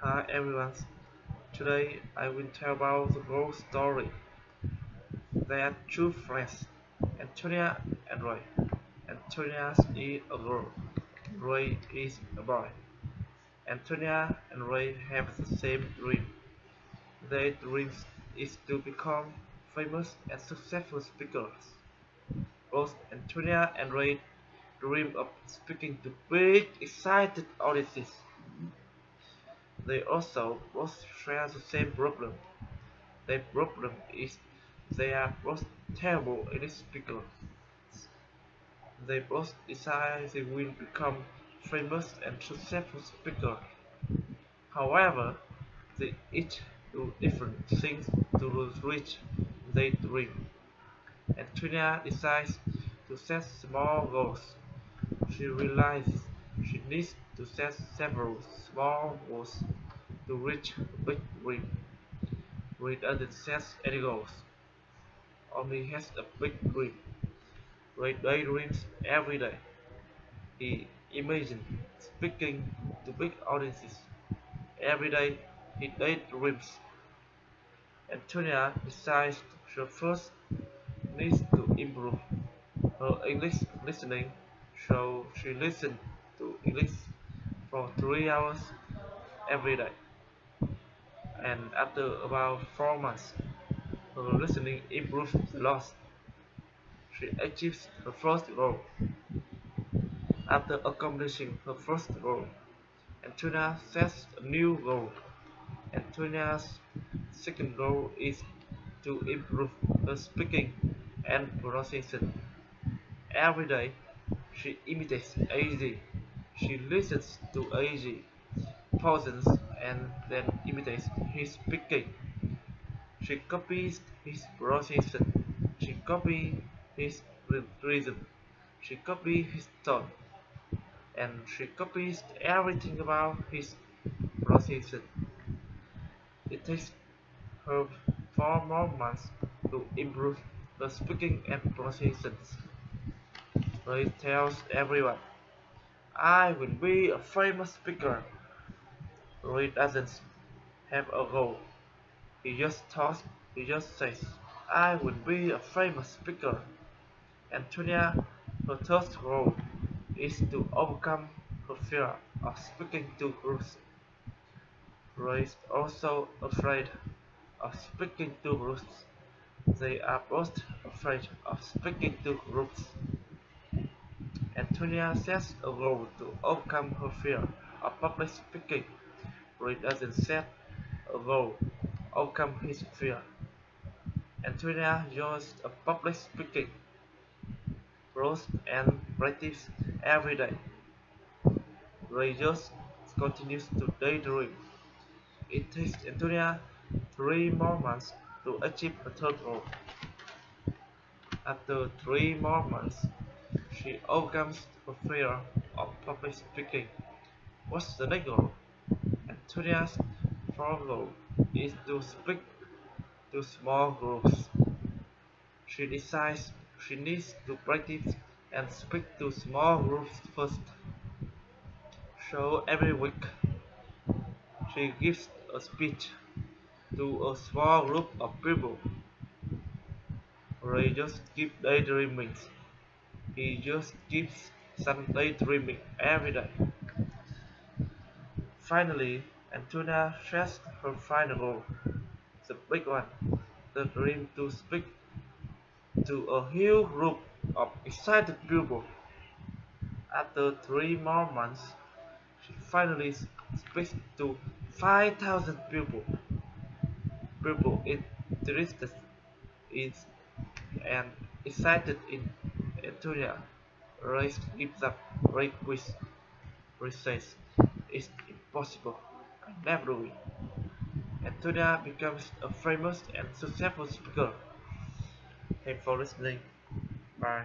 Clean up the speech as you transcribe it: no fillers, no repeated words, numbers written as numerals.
Hi everyone, today I will tell about the ghost story. They are two friends, Antonia and Roy. Antonia is a girl, Roy is a boy. Antonia and Roy have the same dream. Their dream is to become famous and successful speakers. Both Antonia and Roy dream of speaking to big, excited audiences. They also both share the same problem. Their problem is they are both terrible English speakers. They both decide they will become famous and successful speakers. However, they each do different things to reach their dream. Antonia decides to set small goals. She realizes she needs to set several small goals to reach a big dream. Reed doesn't set any goals, only has a big dream. Reed daydreams every day. He imagines speaking to big audiences. Every day he daydreams. Antonia decides she first needs to improve her English listening, so she listens to English for 3 hours every day. And after about 4 months, her listening improves a lot. She achieves her first goal. After accomplishing her first goal, Antonia sets a new goal. Antonia's second goal is to improve her speaking and pronunciation. Every day, she imitates AZ. She listens to AZ, pauses, and then imitates his speaking. She copies his pronunciation. She copies his rhythm. She copies his tone. And she copies everything about his pronunciation. It takes her 4 more months to improve her speaking and pronunciation. Ray tells everyone, I will be a famous speaker. Ray doesn't have a goal. He just says, I will be a famous speaker. Antonia, her third goal is to overcome her fear of speaking to groups. Ray is also afraid of speaking to groups. They are both afraid of speaking to groups. Antonia sets a goal to overcome her fear of public speaking. Ray doesn't set a goal to overcome his fear. Antonia joins a public speaking course and practices every day. Ray just continues to daydream. It takes Antonia 3 more months to achieve her third goal. After 3 more months, she overcomes her fear of public speaking. What's the next goal? Antonia's fourth goal is to speak to small groups. She decides she needs to practice and speak to small groups first. So every week, she gives a speech to a small group of people. Ray just keeps daydreaming. He just keeps some daydreaming every day. Finally, Antonia sets her final goal, the big one, the dream to speak to a huge group of excited people. After 3 more months, she finally speaks to 5,000 people. People interested in and excited in Antonia. Race gives up. Ray quits. Ray says, it's impossible. I never will. Antonia becomes a famous and successful speaker. Thanks for listening. Bye.